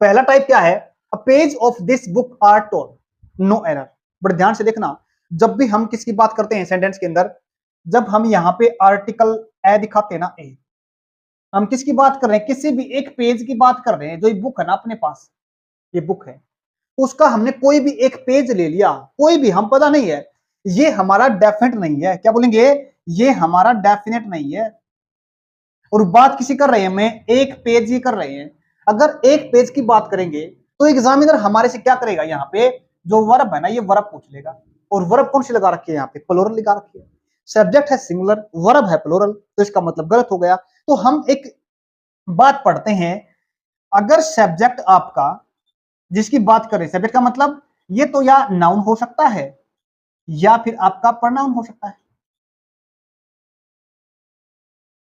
पहला टाइप क्या है, a page of this book are told no error. बड़े ध्यान से देखना, जब भी हम किसकी बात करते हैं सेंटेंस के अंदर, जब हम यहाँ पे आर्टिकल ए दिखाते हैं ना, ए, हम किसकी बात कर रहे हैं, किसी भी एक पेज की बात कर रहे हैं। जो ये बुक है ना अपने पास, ये बुक है, उसका हमने कोई भी एक पेज ले लिया, कोई भी, हम पता नहीं है, ये हमारा डेफिनेट नहीं है। क्या बोलेंगे, ये हमारा डेफिनेट नहीं है। और बात किसी कर रहे हैं, मैं एक पेज ही कर रहे हैं। अगर एक पेज की बात करेंगे तो एग्जामिनर हमारे से क्या करेगा, यहाँ पे जो वर्ब है ना, ये वर्ब पूछ लेगा। और वर्ब कौन सी लगा रखी है, यहाँ पे प्लूरल लगा रखी है। सब्जेक्ट है सिंगुलर, वर्ब है प्लूरल, तो इसका मतलब गलत हो गया। तो हम एक बात पढ़ते हैं, अगर सब्जेक्ट आपका, जिसकी बात करें, सब्जेक्ट का मतलब ये तो या नाउन हो सकता है या फिर आपका प्रोनाउन हो सकता है।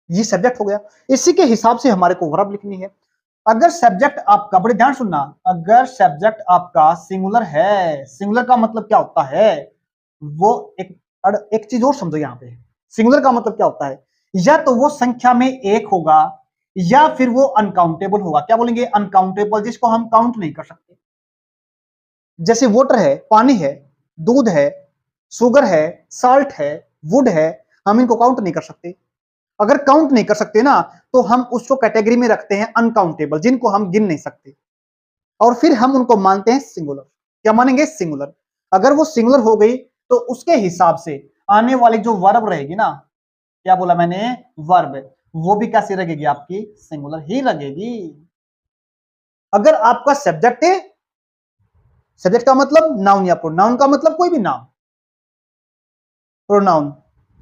ये सब्जेक्ट हो गया, इसी के हिसाब से हमारे को वर्ब लिखनी है। अगर सब्जेक्ट आपका, बड़े ध्यान सुनना, अगर सब्जेक्ट आपका सिंगुलर है, सिंगुलर का मतलब क्या होता है, वो एक चीज और समझो यहाँ पे, सिंगुलर का मतलब क्या होता है, या तो वो संख्या में एक होगा या फिर वो अनकाउंटेबल होगा। क्या बोलेंगे, अनकाउंटेबल, जिसको हम काउंट नहीं कर सकते। जैसे वाटर है, पानी है, दूध है, शुगर है, साल्ट है, वुड है, हम इनको काउंट नहीं कर सकते। अगर काउंट नहीं कर सकते ना, तो हम उसको कैटेगरी में रखते हैं अनकाउंटेबल, जिनको हम गिन नहीं सकते, और फिर हम उनको मानते हैं सिंगुलर। क्या मानेंगे, सिंगुलर। अगर वो सिंगुलर हो गई तो उसके हिसाब से आने वाली जो वर्ब रहेगी ना, क्या बोला मैंने, वर्ब, वो भी कैसी लगेगी, आपकी सिंगुलर ही लगेगी। अगर आपका सब्जेक्ट है, सब्जेक्ट का मतलब नाउन या प्रोनाउन का मतलब कोई भी नाउन, प्रोनाउन,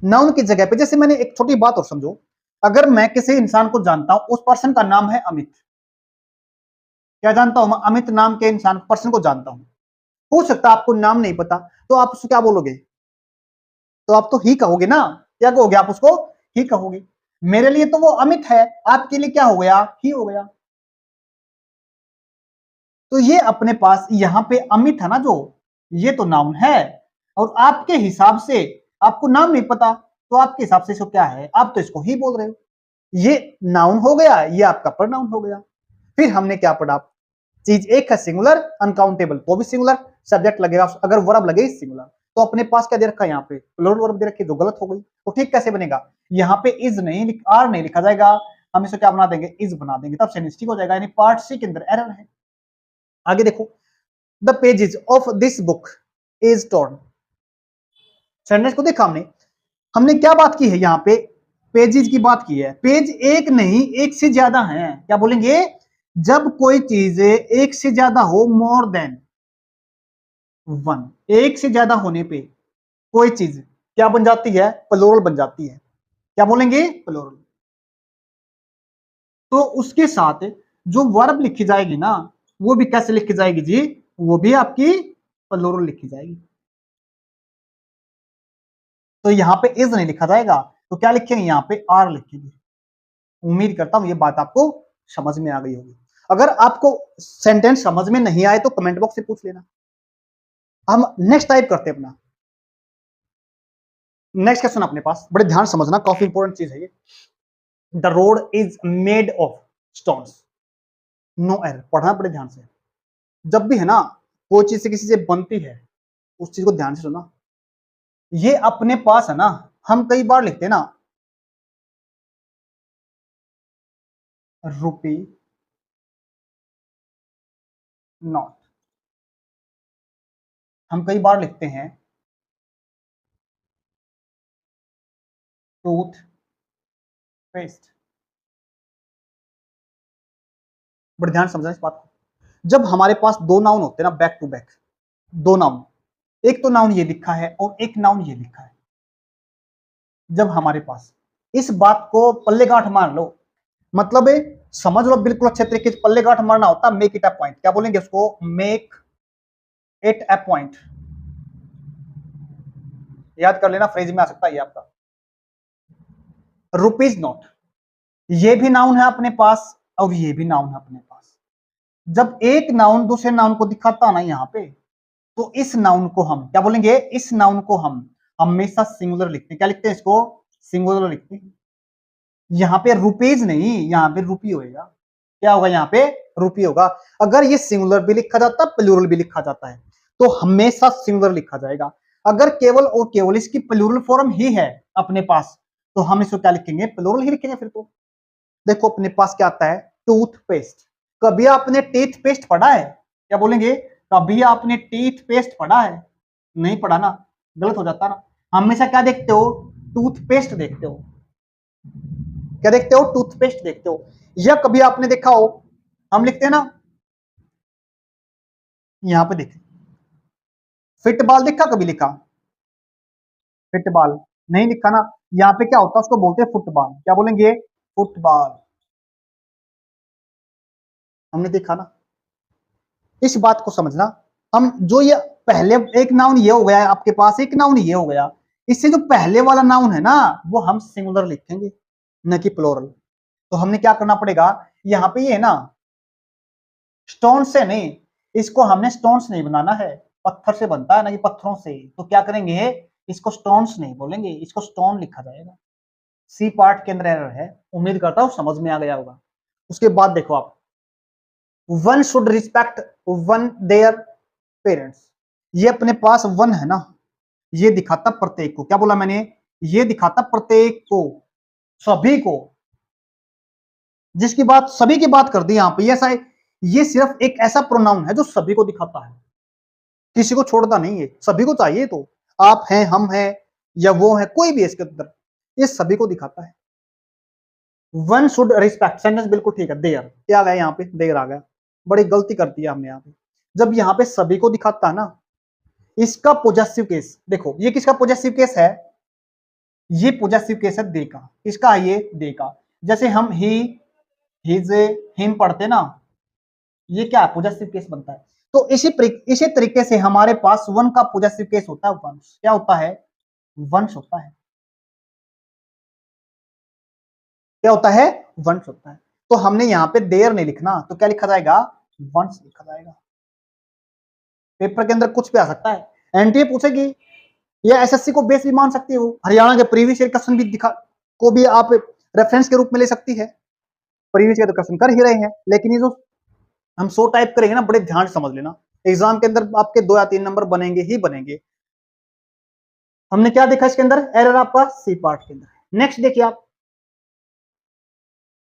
नाउन की जगह पे, जैसे मैंने एक छोटी बात और समझो, अगर मैं किसी इंसान को जानता हूं, उस पर्सन का नाम है अमित, क्या जानता हूं मैं, अमित नाम के इंसान पर्सन को जानता हूं। हो सकता है आपको नाम नहीं पता, तो आप उसको क्या बोलोगे, तो आप तो ही कहोगे ना, क्या कहोगे, आप उसको ही कहोगे। मेरे लिए तो वो अमित है, आपके लिए क्या हो गया, ही हो गया। तो ये अपने पास यहां पे अमित है ना, जो ये तो नाउन है, और आपके हिसाब से, आपको नाम नहीं पता, तो आपके हिसाब से इसको क्या है, आप तो इसको ही बोल रहे हो। ये नाउन हो गया, ये आपका प्रोनाउन हो गया। फिर हमने क्या पढ़ा, चीज एक है सिंगुलर, अनकाउंटेबल तो भी सिंगुलर, सब्जेक्ट लगेगा, अगर वर्ब लगे सिंगुलर। तो अपने पास क्या दे रखा है, यहाँ पे प्लूरल वर्ब दे रखी है, जो गलत हो गई। तो ठीक कैसे बनेगा, यहाँ पे इज नहीं, आर नहीं लिखा जाएगा, हम इसे क्या बना देंगे, इज बना देंगे, तब सेंटेंस ठीक हो जाएगा। यानी पार्ट सी के अंदर एरर है। आगे देखो, the pages of this book is torn. Sentence को देखा हमने, हमने क्या बात की है, यहाँ पे पेजेस की बात की है। पेज एक नहीं, एक से ज्यादा है। क्या बोलेंगे, जब कोई चीज एक से ज्यादा हो, मोर देन वन, एक से ज्यादा होने पे कोई चीज क्या बन जाती है, प्लूरल बन जाती है। क्या बोलेंगे, प्लूरल। तो उसके साथ जो वर्ब लिखी जाएगी ना, वो भी कैसे लिखी जाएगी जी, वो भी आपकी प्लूरल लिखी जाएगी। तो यहां पे इज नहीं लिखा जाएगा, तो क्या लिखेंगे, यहां पे आर लिखेंगे। उम्मीद करता हूं ये बात आपको समझ में आ गई होगी। अगर आपको सेंटेंस समझ में नहीं आए तो कमेंट बॉक्स से पूछ लेना। हम नेक्स्ट टाइप करते हैं अपना नेक्स्ट क्वेश्चन अपने पास, बड़े ध्यान समझना, काफी इंपॉर्टेंट चीज है ये। The road is made of stones, no error. पढ़ना बड़े ध्यान से, जब भी है ना कोई चीज से किसी से बनती है, उस चीज को ध्यान से सुना। ये अपने पास है ना, हम कई बार लिखते हैं ना, रुपी नॉट, हम कई बार लिखते हैं टूथ पेस्ट। बड़े ध्यान समझना इस बात को, जब हमारे पास दो नाउन होते हैं ना, बैक टू बैक दो नाउन, एक तो नाउन ये लिखा है और एक नाउन ये लिखा है, जब हमारे पास, इस बात को पल्ले गांठ मार लो, मतलब समझ लो बिल्कुल अच्छे तरीके से, पल्ले गांठ मारना होता है मेक इट अ पॉइंट। क्या बोलेंगे उसको, मेक इट अ पॉइंट। याद कर लेना, फ्रेज में आ सकता है ये आपका। रुपीज नॉट, ये भी नाउन है अपने पास और ये भी नाउन है अपने पास। जब एक नाउन दूसरे नाउन को दिखाता है ना यहाँ पे, तो इस नाउन को हम क्या बोलेंगे, इस नाउन को हम हमेशा सिंगुलर लिखते हैं। क्या लिखते हैं इसको, सिंगुलर लिखते हैं। यहाँ पे रुपीज नहीं, यहाँ पे रुपी होएगा। क्या होगा यहाँ पे? रुपये होगा। अगर ये सिंगुलर भी लिखा जाता, प्लूरल भी लिखा जाता है, तो हमेशा सिंगुलर लिखा जाएगा। अगर केवल और केवल इसकी प्लूरल फॉर्म ही है अपने पास, तो हम इसको क्या लिखेंगे? प्लूरल ही लिखेंगे फिर तो। देखो अपने पास क्या आता है? टूथपेस्ट। कभी आपने टीथ पेस्ट पढ़ा है? क्या बोलेंगे? कभी आपने टीथ पेस्ट पढ़ा है? नहीं पढ़ा ना, गलत हो जाता ना। हमेशा क्या देखते हो? टूथपेस्ट देखते हो। क्या देखते हो? टूथपेस्ट देखते हो। या कभी आपने देखा हो, हम लिखते हैं ना, यहां पे देखिए, फिटबॉल देखा? कभी लिखा? फिटबॉल नहीं लिखा ना। यहाँ पे क्या होता है? उसको बोलते हैं फुटबॉल। क्या बोलेंगे? फुटबॉल। हमने देखा ना। इस बात को समझना, हम जो ये पहले एक नाउन ये हो गया, आपके पास एक नाउन ये हो गया, इससे जो पहले वाला नाउन है ना, वो हम सिंगुलर लिखेंगे, न कि प्लोरल। तो हमने क्या करना पड़ेगा? यहाँ पे ये है ना, स्टोन से नहीं, इसको हमने स्टोन्स नहीं बनाना है, पत्थर से बनता है ना कि पत्थरों से। तो क्या करेंगे? इसको स्टोन्स नहीं बोलेंगे, इसको स्टोन लिखा जाएगा। सी पार्ट के अंदर एरर है, उम्मीद करता हूं समझ में आ गया होगा। उसके बाद देखो आप, one should respect one their parents. ये अपने पास वन है ना, ये दिखाता प्रत्येक को। क्या बोला मैंने? ये दिखाता प्रत्येक को, सभी को। जिसकी बात, सभी की बात कर दी यहां पे। ऐसा ये सिर्फ एक ऐसा प्रोनाउन है जो सभी को दिखाता है, किसी को छोड़ता नहीं है, सभी को चाहिए। तो आप हैं, हम हैं, या वो है, कोई भी है इसके अंदर, ये सभी को दिखाता है। वन शुड रिस्पेक्ट, सेंटेंस बिल्कुल ठीक है। देयर क्या आ गया? यहाँ पे देयर आ गया। बड़ी गलती कर दी है हमने यहाँ पे। जब यहाँ पे सभी को दिखाता है ना, इसका पोजेसिव केस देखो, ये किसका पोजेसिव केस है? ये पोजेसिव केस है दे का। किसका है ये? दे का। जैसे हम ही, हिज, हिम पढ़ते ना, ये क्या पोजेसिव केस बनता है। तो इसी तरीके से हमारे पास वन का पोजेसिव केस होता है वंस। क्या होता है? वंस होता है। क्या होता है? वंस होता है। तो हमने यहाँ पे देयर नहीं लिखना, तो क्या लिखा जाएगा? वंस लिखा जाएगा। पेपर के अंदर कुछ भी आ सकता है, एनटीए पूछेगी, या एसएससी को बेस भी मान सकती हो, हरियाणा के प्रीवियस ईयर क्वेश्चन भी दिखा को भी आप रेफरेंस के रूप में ले सकती है। प्रीवियस ईयर क्वेश्चन कर ही रहे हैं, लेकिन ये जो हम 100 टाइप करेंगे ना, बड़े ध्यान से समझ लेना, एग्जाम के अंदर आपके 2 या 3 नंबर बनेंगे ही बनेंगे। हमने क्या देखा इसके अंदर? एरर आपका सी पार्ट के अंदर। नेक्स्ट देखिए आप,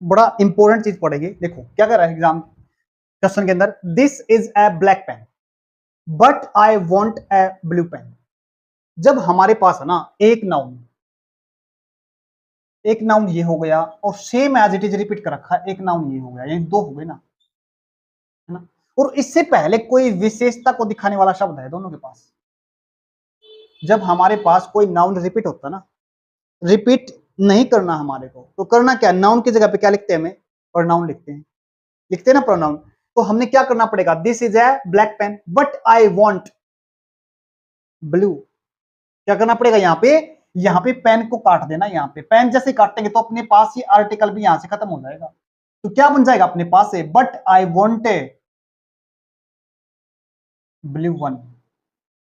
बड़ा इंपॉर्टेंट चीज पढ़ेगी। देखो क्या कर रहा है एग्जाम क्वेश्चन के अंदर, this is a black pen but I want a blue pen. जब हमारे पास है ना एक नाउन ये हो गया, और same as it is repeat कर रखा है, एक नाउन ये हो गया, ये दो हो गए ना, है ना। और इससे पहले कोई विशेषता को दिखाने वाला शब्द है दोनों के पास। जब हमारे पास कोई नाउन रिपीट होता ना, रिपीट नहीं करना हमारे को, तो करना क्या? नाउन की जगह पे क्या लिखते हैं? हमें प्रोनाउन लिखते हैं ना प्रोनाउन। तो हमने क्या करना पड़ेगा? This is a black pen but I want blue. क्या करना पड़ेगा यहाँ पे? यहाँ पे पेन को काट देना। यहाँ पे पेन जैसे काटेंगे तो अपने पास ये आर्टिकल भी यहां से खत्म हो जाएगा। तो क्या बन जाएगा अपने पास से? But I want a blue one,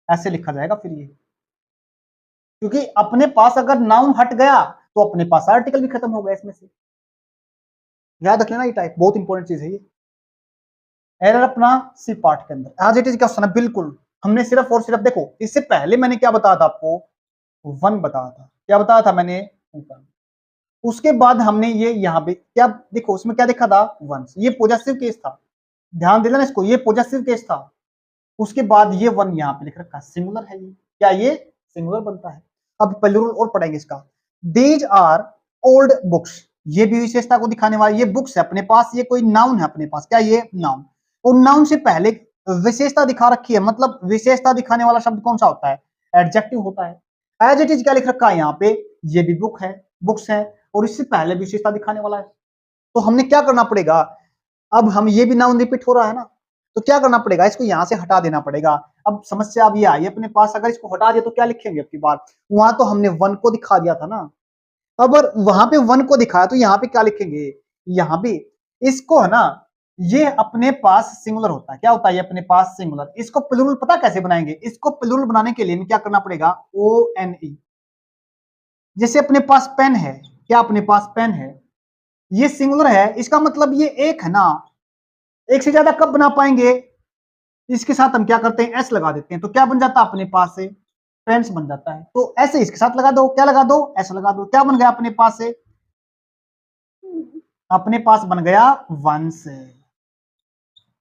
ऐसे लिखा जाएगा फिर ये। क्योंकि अपने पास अगर नाउन हट गया तो अपने पास आर्टिकल भी खत्म हो गया इसमें से। याद रख लेना, ये टाइप बहुत इंपॉर्टेंट चीज है ये। एरर अपना सी पार्ट के अंदर एज इट इज क्वेश्चन है बिल्कुल। हमने सिर्फ और सिर्फ देखो, इससे पहले मैंने क्या बताया था आपको? वन बताया था। क्या बताया था मैंने? ऊपर। उसके बाद हमने ये यहाँ पे क्या देखो, उसमें क्या देखा था? वंस। ये पॉजिटिव केस था, ध्यान देना इसको, ये पॉजिटिव केस था। उसके बाद ये वन यहाँ पे लिख रखा, सिंगुलर है ये। क्या ये सिंगुलर बनता है? अब प्लूरल और पढ़ेंगे इसका। दीज आर ओल्ड बुक्स, ये भी विशेषता को दिखाने वाली ये बुक्स है अपने पास, ये कोई नाउन है अपने पास। क्या ये नाउन? और नाउन से पहले विशेषता दिखा रखी है, मतलब विशेषता दिखाने वाला शब्द कौन सा होता है? एडजेक्टिव होता है। एज इट इज क्या लिख रखा है यहाँ पे? ये भी बुक है, बुक्स है, और इससे पहले विशेषता दिखाने वाला है। तो हमने क्या करना पड़ेगा? अब हम ये भी नाउन रिपीट हो रहा है ना, तो क्या करना पड़ेगा? इसको यहां से हटा देना पड़ेगा। अब समस्या अब ये आई अपने पास, अगर इसको हटा दिया तो क्या लिखेंगे अब की बार? वहां तो हमने वन को दिखा दिया था ना, अगर वहां पे वन को दिखाया तो यहाँ पे क्या लिखेंगे? यहाँ भी इसको है ना, ये अपने पास सिंगुलर होता है। क्या होता है? ये अपने पास सिंगुलर। इसको प्लूरल पता कैसे बनाएंगे? इसको प्लूरल बनाने के लिए क्या करना पड़ेगा? O N E. जैसे अपने पास पेन है, क्या अपने पास पेन है, ये सिंगुलर है, इसका मतलब ये एक है ना, एक से ज्यादा कब बना पाएंगे, इसके साथ हम क्या करते हैं, एस लगा देते हैं, तो क्या बन जाता है अपने पास से, पेंस बन जाता है। तो ऐसे इसके साथ लगा दो, क्या लगा दो, ऐसा लगा दो, क्या बन गया अपने पास से, अपने पास बन गया वंस।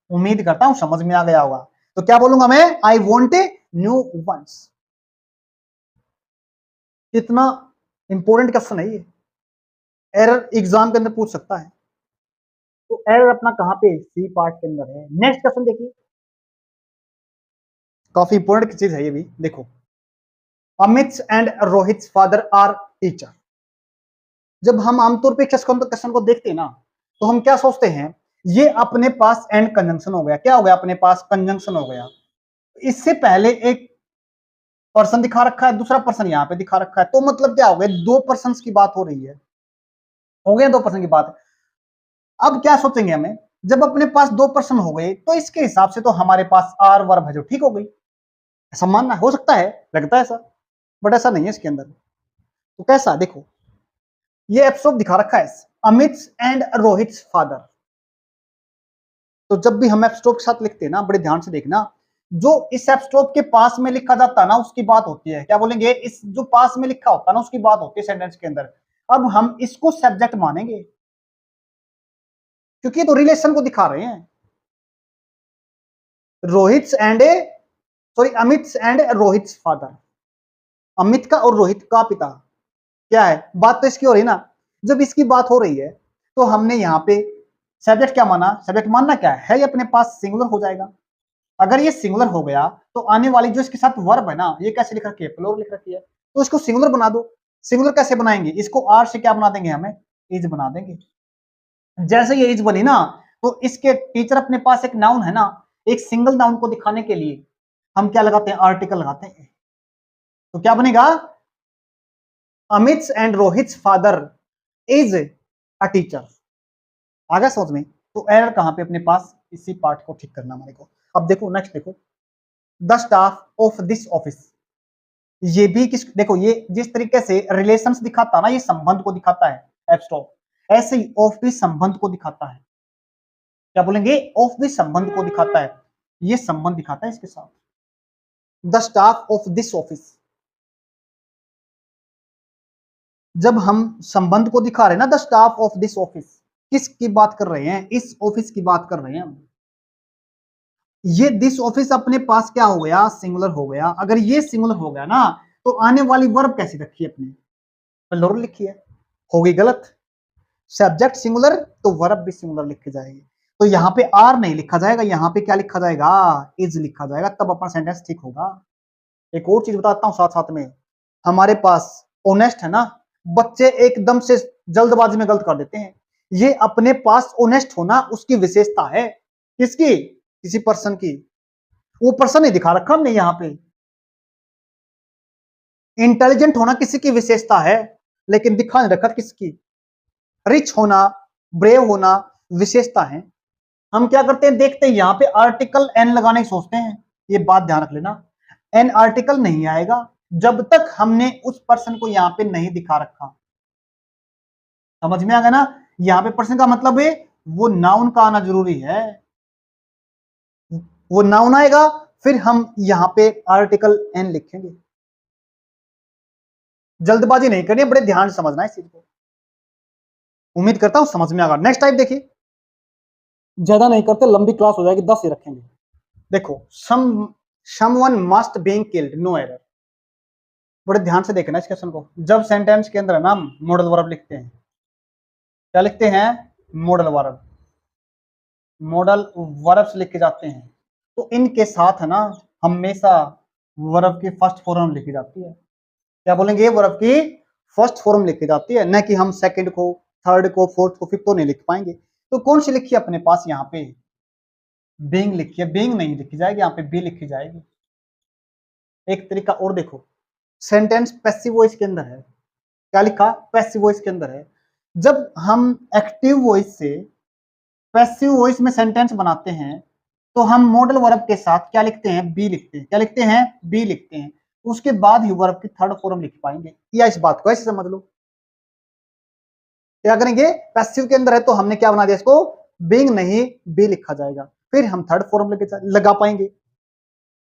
उम्मीद करता हूं समझ में आ गया होगा। तो क्या बोलूंगा मैं, आई वॉन्ट ए न्यू वंस। इतना इंपॉर्टेंट क्वेश्चन है ये, एरर एग्जाम के अंदर पूछ सकता है। तो एरर अपना कहां पे, सी पार्ट के अंदर है। नेक्स्ट क्वेश्चन देखिए, काफी इंपॉर्टेंट चीज है ये भी, देखो। Amit and Rohit father are teacher. जब हम आमतौर पे क्वेश्चन को देखते हैं ना, तो हम क्या सोचते हैं, ये अपने पास एंड कंजंक्शन हो गया, क्या हो गया अपने पास, कंजंक्शन हो गया। इससे पहले एक पर्सन दिखा रखा है, दूसरा पर्सन यहाँ पे दिखा रखा है, तो मतलब क्या हो गया, दो पर्सन की बात हो रही है, हो गया दो पर्सन की बात। अब क्या सोचेंगे हमें, जब अपने पास दो पर्सन हो गए, तो इसके हिसाब से तो हमारे पास आर वर्ब है जो ठीक हो गई, ऐसा मानना हो सकता है, लगता है ऐसा, बट ऐसा नहीं है इसके अंदर। तो कैसा, देखो ये एपिसोड दिखा रखा है, अमित एंड रोहित फादर। तो जब भी हम एपिसोड के साथ लिखते हैं ना, बड़े ध्यान से देखना, जो इस एपिसोड के पास में लिखा जाता है ना, उसकी बात होती है, क्या बोलेंगे, इस जो पास में लिखा होता है ना, उसकी बात होती है सेंटेंस के अंदर। अब हम इसको सब्जेक्ट मानेंगे, क्योंकि तो रिलेशन को दिखा रहे हैं, Rohit and sorry Amit and Rohit father, Amit का और रोहित का पिता, क्या है बात तो इसकी हो रही है ना। जब इसकी बात हो रही है, तो हमने यहाँ पे सब्जेक्ट क्या माना, सब्जेक्ट मानना क्या है, ये अपने पास सिंगुलर हो जाएगा। अगर ये सिंगुलर हो गया, तो आने वाली जो इसके साथ वर्ब है ना, ये कैसे लिख रखी है, प्लूरल लिख रखी है, तो इसको सिंगुलर बना दो। सिंगुलर कैसे बनाएंगे, इसको आर से क्या बना देंगे, हमें इज बना देंगे। जैसे ये इज बनी ना, तो इसके टीचर अपने पास एक नाउन है ना, एक सिंगल नाउन को दिखाने के लिए हम क्या लगाते हैं, आर्टिकल लगाते हैं। तो क्या बनेगा, Amit and Rohit father is a teacher. आ गया समझ में। तो एरर कहां पे, अपने पास इसी पार्ट को ठीक करना हमारे को। अब देखो नेक्स्ट, देखो the staff of this office. ये भी किस, देखो ये जिस तरीके से रिलेशंस दिखाता है ना, ये संबंध को दिखाता है एब्स्ट्रॉ, ऐसे ही ऑफ भी संबंध को दिखाता है। क्या बोलेंगे, ऑफ भी संबंध को दिखाता है, ये संबंध दिखाता है इसके साथ। The staff of this office, जब हम संबंध को दिखा रहे हैं ना, the staff of this office, किसकी बात कर रहे हैं, इस ऑफिस की बात कर रहे हैं हम। ये दिस ऑफिस अपने पास क्या हो गया, सिंगुलर हो गया। अगर ये सिंगुलर हो गया ना, तो आने वाली वर्ब कैसी रखी है अपने, प्लूरल लिखी है, हो गई गलत। सब्जेक्ट सिंगुलर तो वर्ब भी सिंगुलर लिखी जाएगी। तो यहाँ पे आर नहीं लिखा जाएगा, यहाँ पे क्या लिखा जाएगा, इज लिखा जाएगा, तब अपना सेंटेंस ठीक होगा। एक और चीज बताता हूँ साथ साथ में, हमारे पास ऑनेस्ट है ना, बच्चे एकदम से जल्दबाजी में गलत कर देते हैं। ये अपने पास ऑनेस्ट होना उसकी विशेषता है, किसकी, किसी पर्सन की। वो पर्सन नहीं दिखा रखा हमने यहाँ पे। इंटेलिजेंट होना किसी की विशेषता है, लेकिन दिखा नहीं रखा किसकी। रिच होना, ब्रेव होना विशेषता है। हम क्या करते हैं, देखते हैं यहाँ पे आर्टिकल एन लगाने की सोचते हैं, ये बात ध्यान रख लेना। एन आर्टिकल नहीं आएगा जब तक हमने उस पर्सन को यहाँ पे नहीं दिखा रखा। समझ में आ गया ना, यहाँ पे पर्सन का मतलब है वो नाउन का आना जरूरी है, वो नाउन आएगा, फिर हम यहाँ पे आर्टिकल एन लिखेंगे। जल्दबाजी नहीं करनी, बड़े ध्यान से समझना है इस चीज को। उम्मीद करता हूं समझ में आ गया। नेक्स्ट टाइप देखिए, ज्यादा नहीं करते, लंबी क्लास हो जाएगी, 10 ही रखेंगे। देखो someone must being killed, no error. बड़े ध्यान से देखना इस क्वेश्चन को। जब सेंटेंस के अंदर ना मॉडल वर्ब लिखते हैं, क्या लिखते हैं, मॉडल वर्ब, मॉडल वर्ब्स लिखे जाते हैं, तो इनके साथ है ना हमेशा वर्ब की फर्स्ट फॉर्म लिखी जाती है। क्या बोलेंगे, वर्ब की फर्स्ट फॉर्म लिखी जाती है, न कि हम सेकंड को, थर्ड को, फोर्थ को, फिफ्थ को नहीं लिख पाएंगे। तो कौन सी लिखी है अपने पास, यहाँ पे बीइंग लिखी है, बीइंग नहीं लिखी जाएगी, यहाँ पे बी लिखी जाएगी। एक तरीका और देखो, सेंटेंस पैसिव वॉइस के अंदर है, क्या लिखा, पैसिव वॉइस के अंदर है। जब हम एक्टिव वॉइस से पैसिव वॉइस में सेंटेंस बनाते हैं, तो हम मॉडल वर्ब के साथ क्या लिखते हैं, बी लिखते हैं, क्या लिखते हैं, बी लिखते हैं। उसके बाद ही वर्ब की थर्ड फॉर्म लिख पाएंगे, या इस बात को ऐसे समझ लो। क्या करेंगे, पैसिव के अंदर है तो हमने क्या बना दिया इसको, बीइंग नहीं बी लिखा जाएगा, फिर हम थर्ड फॉर्म लगा पाएंगे।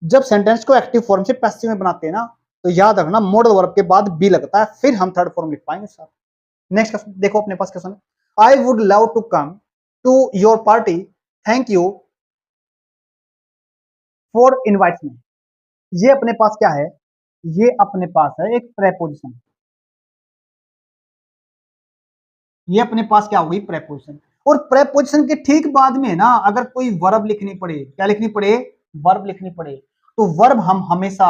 जब सेंटेंस को एक्टिव फॉर्म से पैसिव में बनाते हैं ना, तो याद रखना मॉडल वर्ब के बाद बी लगता है, फिर हम थर्ड फॉर्म लिख पाएंगे सर। नेक्स्ट क्वेश्चन देखो, अपने पास question, I would love to come to your party, thank you for invite me. ये अपने पास क्या है, ये अपने पास है एक प्रेपोजिशन, ये अपने पास क्या होगी, प्रेपोजिशन। और प्रेपोजिशन के ठीक बाद में ना अगर कोई वर्ब लिखनी पड़े, क्या लिखनी पड़े, वर्ब लिखनी पड़े, तो वर्ब हम हमेशा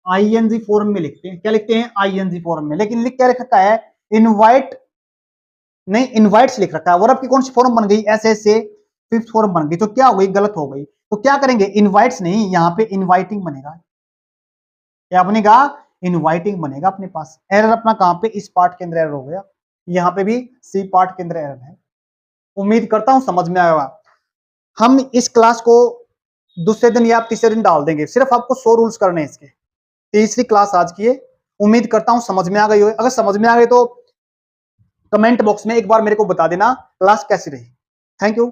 आईएनजी फॉर्म में लिखते हैं। क्या लिखते हैं, आईएनजी फॉर्म में। लेकिन लिख क्या रखा है, इनवाइट नहीं, इनवाइट्स लिख रखा है। वर्ब की कौन सी फॉर्म बन गई, ऐसे ऐसे फिफ्थ फॉर्म बन गई, तो क्या हो गई, गलत हो गई। तो क्या करेंगे, इनवाइट्स नहीं, यहाँ पे इनवाइटिंग बनेगा। क्या बनेगा, इनवाइटिंग बनेगा अपने पास। एरर अपना कहां पे, इस पार्ट के अंदर एरर हो गया, यहाँ पे भी सी पार्ट के अंदर एरर है। उम्मीद करता हूं समझ में आएगा। हम इस क्लास को दूसरे दिन या तीसरे दिन डाल देंगे, सिर्फ आपको 100 रूल्स करने हैं इसके। तीसरी क्लास आज की है, उम्मीद करता हूं समझ में आ गई हो। अगर समझ में आ गई तो कमेंट बॉक्स में एक बार मेरे को बता देना क्लास कैसी रही। Thank you.